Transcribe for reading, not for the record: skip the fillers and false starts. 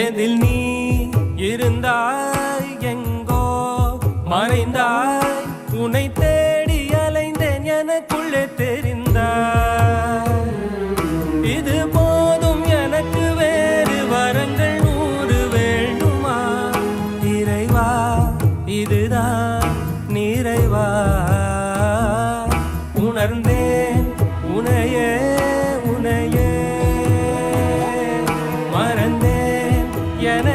எதில் நீ இருந்தாய் எங்கோ மறைந்தாய் உன்னை தேடி அலைந்தேன் எனக்குள்ளே தெரிந்தாய் இது போதும் எனக்கு வேறு வரங்கள் 100 வேண்டுமா இறைவா இதுதான் நிறைவா உணர்ந்தேன் உனையே உனையே மறந்தேன் என